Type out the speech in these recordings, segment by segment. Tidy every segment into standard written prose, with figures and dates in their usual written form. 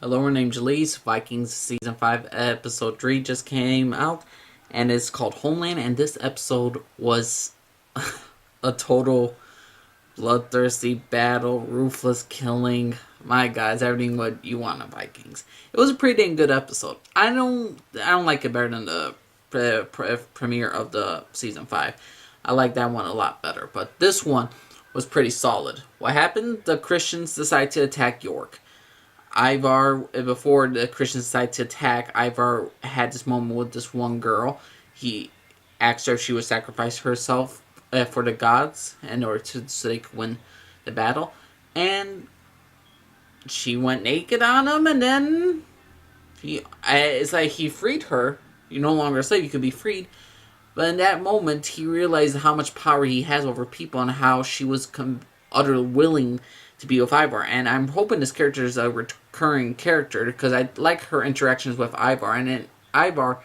Hello, my name's Jalise. Vikings Season 5 Episode 3 just came out, and it's called Homeland, and this episode was a total bloodthirsty battle, ruthless killing. My God, it's everything what you want in Vikings. It was a pretty dang good episode. I don't like it better than the premiere of the Season 5. I like that one a lot better, but this one was pretty solid. What happened? The Christians decided to attack York. Ivar, before the Christians decided to attack, Ivar had this moment with this one girl. He asked her if she would sacrifice herself for the gods in order so they could win the battle. And she went naked on him, and then it's like he freed her. You're no longer a slave, you could be freed. But in that moment, he realized how much power he has over people and how she was utterly willing to be with Ivar. And I'm hoping this character is a recurring character because I like her interactions with Ivar. And in Ivar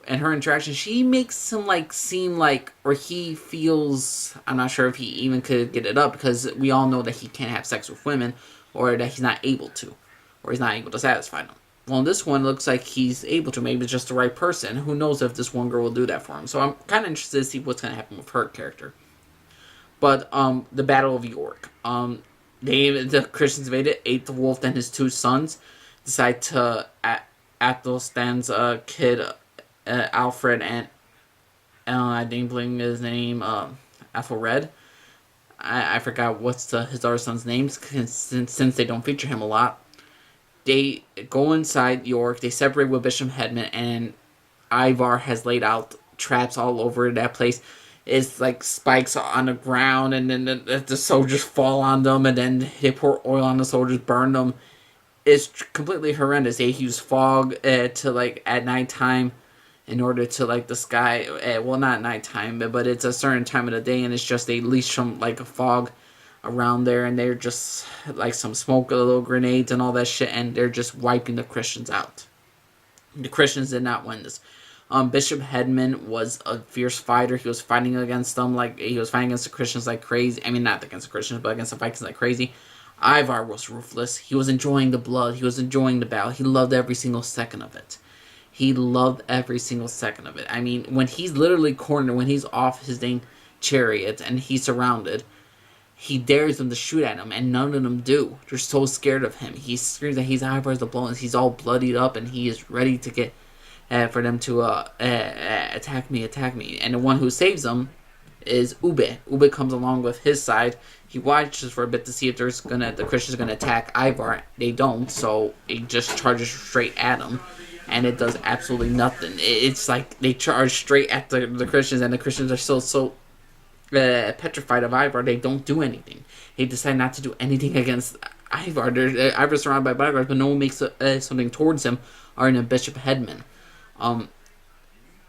and her interactions, she makes him seem like, or he feels, I'm not sure if he even could get it up because we all know that he can't have sex with women or that he's not able to, or he's not able to satisfy them. Well, in this one, it looks like he's able to. Maybe it's just the right person. Who knows if this one girl will do that for him. So I'm kind of interested to see what's going to happen with her character. But the Battle of York. The Christians invaded. Ate the wolf and his two sons. Decide to Athelstan's kid, Alfred, and I didn't believe his name, Ethelred. I forgot what's his other son's names since they don't feature him a lot. They go inside York, they separate with Bishop Headman, and Ivar has laid out traps all over that place. It's like spikes on the ground, and then the soldiers fall on them, and then they pour oil on the soldiers, burn them. It's completely horrendous. They use fog to at nighttime in order to the sky. Well, not nighttime, but it's a certain time of the day, and it's just they leash some a fog around there, and they're just some smoke, little grenades and all that shit, and they're just wiping the Christians out. The Christians did not win this. Bishop Headman was a fierce fighter. He was fighting against them he was fighting against the Christians like crazy. I mean, not against the Christians, but against the Vikings like crazy. Ivar was ruthless. He was enjoying the blood. He was enjoying the battle. He loved every single second of it. He loved every single second of it. I mean, when he's literally cornered, when he's off his dang chariot and he's surrounded, he dares them to shoot at him, and none of them do. They're so scared of him. He screams that he's Ivar's the blow, and he's all bloodied up, and he is ready to get for them to attack me. And the one who saves them is Ube. Ube comes along with his side. He watches for a bit to see if the Christians are gonna attack Ivar. They don't, so he just charges straight at him, and it does absolutely nothing. It's like they charge straight at the Christians, and the Christians are so petrified of Ivar, they don't do anything. They decide not to do anything against Ivar. Ivar's surrounded by bodyguards, but no one makes something towards him, or in a Bishop Headman.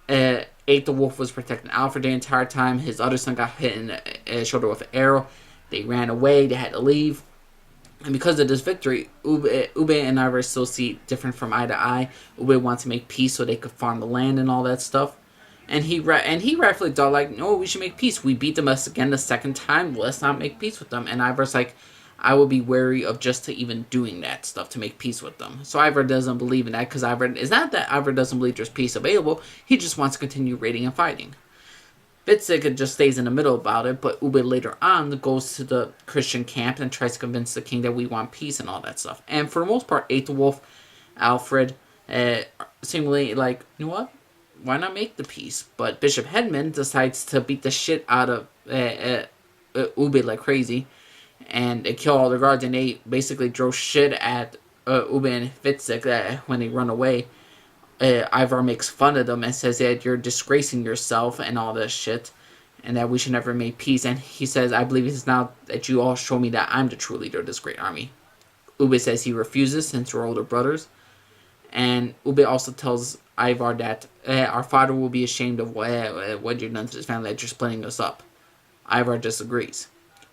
Ate the wolf was protecting Alfred the entire time. His other son got hit in the shoulder with an arrow. They ran away. They had to leave. And because of this victory, Ube and Ivar still see different from eye to eye. Ube wants to make peace so they could farm the land and all that stuff. And he rightfully thought, no, we should make peace. We beat them again the second time. Let's not make peace with them. And Ivar's I will be wary of just to even doing that stuff to make peace with them. So Ivar doesn't believe in that because it's not that Ivar doesn't believe there's peace available. He just wants to continue raiding and fighting. Witzig just stays in the middle about it, but Ube later on goes to the Christian camp and tries to convince the king that we want peace and all that stuff. And for the most part, Aethelwulf, Alfred, seemingly you know what? Why not make the peace? But Bishop Headman decides to beat the shit out of Ube like crazy, and they kill all the guards, and they basically throw shit at Ube and Witzig when they run away. Ivar makes fun of them and says that you're disgracing yourself and all this shit, and that we should never make peace. And he says, I believe it's now that you all show me that I'm the true leader of this great army. Ube says he refuses since we're older brothers. And Ube also tells Ivar that our father will be ashamed of what you've done to this family, that you're splitting us up. Ivar disagrees.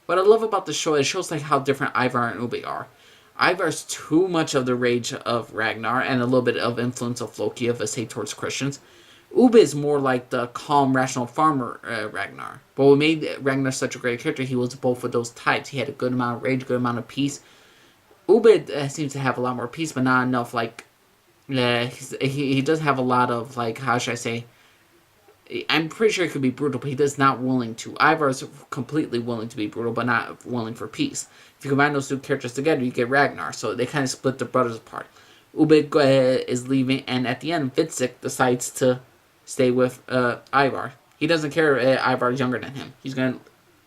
What I love about the show, it shows how different Ivar and Ube are. Ivar's too much of the rage of Ragnar and a little bit of influence of Loki of his hate towards Christians. Ube is more like the calm, rational farmer Ragnar. But what made Ragnar such a great character, he was both of those types. He had a good amount of rage, good amount of peace. Ube seems to have a lot more peace, but not enough. Like, he does have a lot of, like, how should I say? I'm pretty sure he could be brutal, but he does not willing to. Ivar is completely willing to be brutal, but not willing for peace. If you combine those two characters together, you get Ragnar. So they kind of split the brothers apart. Ube is leaving, and at the end, Vitzik decides to stay with Ivar. He doesn't care if Ivar's younger than him.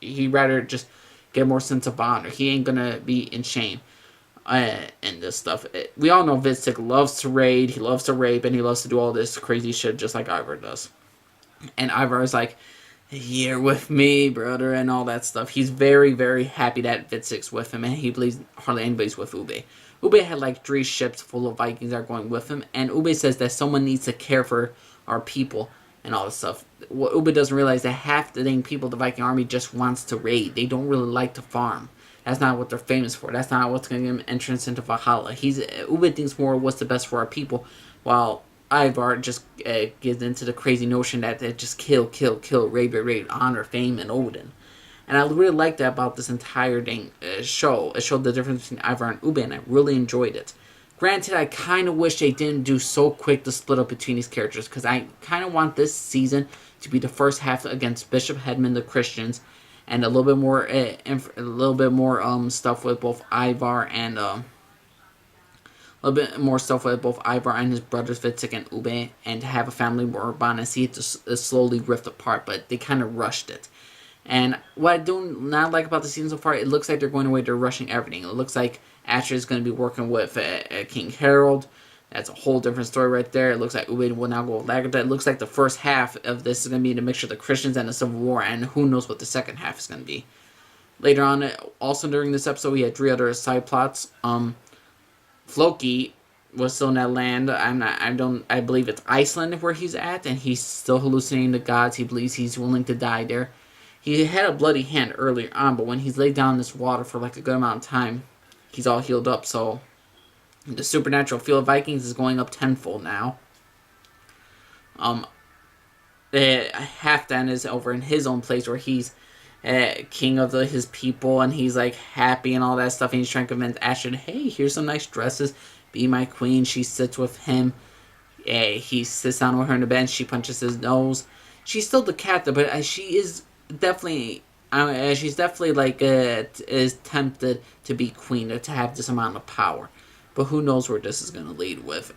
He'd rather just get more sense of honor. He ain't gonna be in shame and this stuff. We all know Vitzik loves to raid, he loves to rape, and he loves to do all this crazy shit just like Ivar does. And Ivar is like, "You're with me, brother," and all that stuff. He's very, very happy that Vitzik's with him, and he believes hardly anybody's with Ube. Ube had like 3 ships full of Vikings that are going with him, and Ube says that someone needs to care for our people and all this stuff. What Ube doesn't realize that half the dang people of the Viking army just wants to raid. They don't really like to farm. That's not what they're famous for. That's not what's going to give them entrance into Valhalla. Ube thinks more what's the best for our people, while Ivar just gets into the crazy notion that they just kill, raid, honor, fame, and Odin. And I really liked that about this entire dang show. It showed the difference between Ivar and Ube, and I really enjoyed it. Granted, I kind of wish they didn't do so quick to split up between these characters, because I kind of want this season to be the first half against Bishop Hedman, the Christians, and a little bit more stuff with both Ivar and a little bit more stuff with both Ivar and his brothers Vitzik and Ube, and to have a family more bond and see it just slowly rift apart. But they kind of rushed it. And what I do not like about the season so far, it looks like they're going away, they're rushing everything. It looks like Astrid is going to be working with King Harold. That's a whole different story right there. It looks like Ube will now go with Lagertha. It looks like the first half of this is going to be the mixture of the Christians and the Civil War, and who knows what the second half is going to be. Later on, also during this episode, we had 3 other side plots. Floki was still in that land. I believe it's Iceland where he's at, and he's still hallucinating the gods. He believes he's willing to die there. He had a bloody hand earlier on, but when he's laid down in this water for like a good amount of time, he's all healed up. So the supernatural field of Vikings is going up tenfold now. Halfdan is over in his own place where he's king of his people, and he's like happy and all that stuff, and he's trying to convince Astrid, "Hey, here's some nice dresses, be my queen." She sits with him. He sits down with her in the bench. She punches his nose. She's still the captive, but she is definitely she's definitely like is tempted to be queen, to have this amount of power. But who knows where this is going to lead with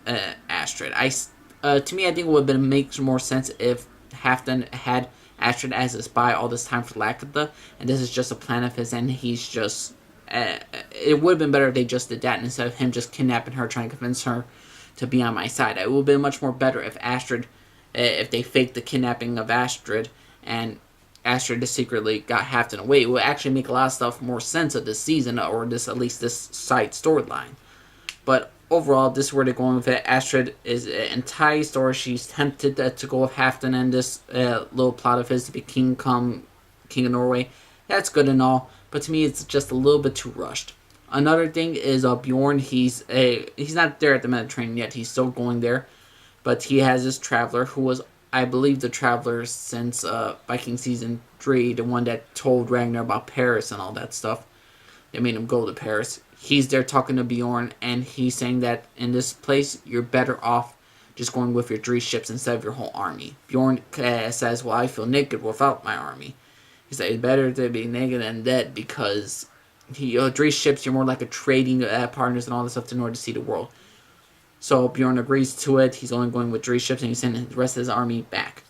Astrid. To me, I think it would have make more sense if Halfdan had Astrid as a spy all this time for Lagertha, and this is just a plan of his, and he's just... it would have been better if they just did that instead of him just kidnapping her, trying to convince her to be on my side. It would have been much more better if if they faked the kidnapping of Astrid, and Astrid just secretly got Halfdan away. It would actually make a lot of stuff more sense of this season, or at least this side storyline. But overall, this is where they're going with it. Astrid is enticed, or she's tempted to go with Halfdan and this little plot of his to be king of Norway. That's good and all, but to me, it's just a little bit too rushed. Another thing is Bjorn. He's not there at the Mediterranean yet. He's still going there, but he has this traveler who was, I believe, the traveler since Viking Season 3, the one that told Ragnar about Paris and all that stuff. They made him go to Paris. He's there talking to Bjorn, and he's saying that in this place, you're better off just going with your 3 ships instead of your whole army. Bjorn says, "Well, I feel naked without my army." He said, "It's better to be naked than dead, because 3 ships, you're more like a trading partners and all this stuff in order to see the world." So Bjorn agrees to it. He's only going with 3 ships, and he's sending the rest of his army back,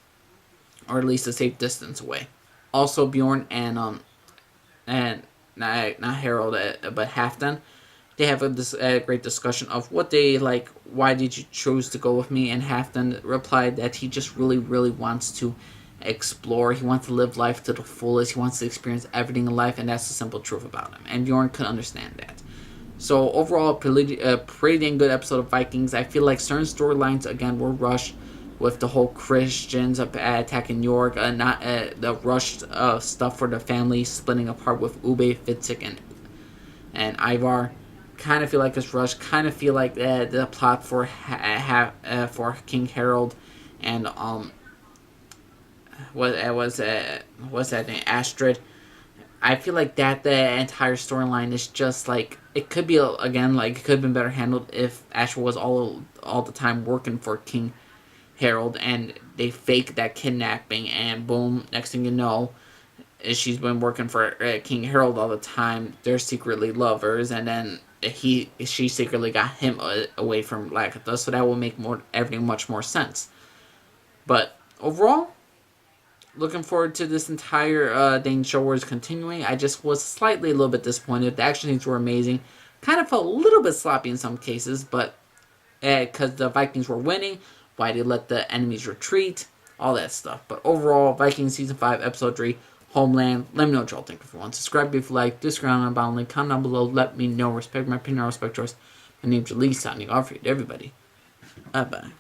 or at least a safe distance away. Also, Bjorn and not Harold, but Halfdan, they have a great discussion of what they like. Why did you choose to go with me? And Halfdan replied that he just really, really wants to explore. He wants to live life to the fullest. He wants to experience everything in life, and that's the simple truth about him. And Bjorn could understand that. So overall, pretty dang good episode of Vikings. I feel like certain storylines again were rushed, with the whole Christians attacking York, not the rushed stuff for the family splitting apart with Ube, Vitzik, and Ivar. Kind of feel like it's rushed. Kind of feel like the plot for King Harold and what's that name, Astrid. I feel like that the entire storyline is just like it could be again like it could have been better handled if Asher was all the time working for King Harold and they fake that kidnapping and boom, next thing you know, she's been working for King Harold all the time. They're secretly lovers, and then she secretly got him away from Lagatha, so that will make everything much more sense. But overall, looking forward to this entire dang show where it's continuing. I just was slightly a little bit disappointed. The action scenes were amazing. Kind of felt a little bit sloppy in some cases, but because the Vikings were winning, why they let the enemies retreat, all that stuff. But overall, Vikings Season 5, Episode 3, Homeland. Let me know what y'all think. If you want, subscribe if you like. Disagree on about link, comment down below. Let me know. Respect my opinion, respect yours. My name's Elise, signing off for you to everybody. Bye-bye.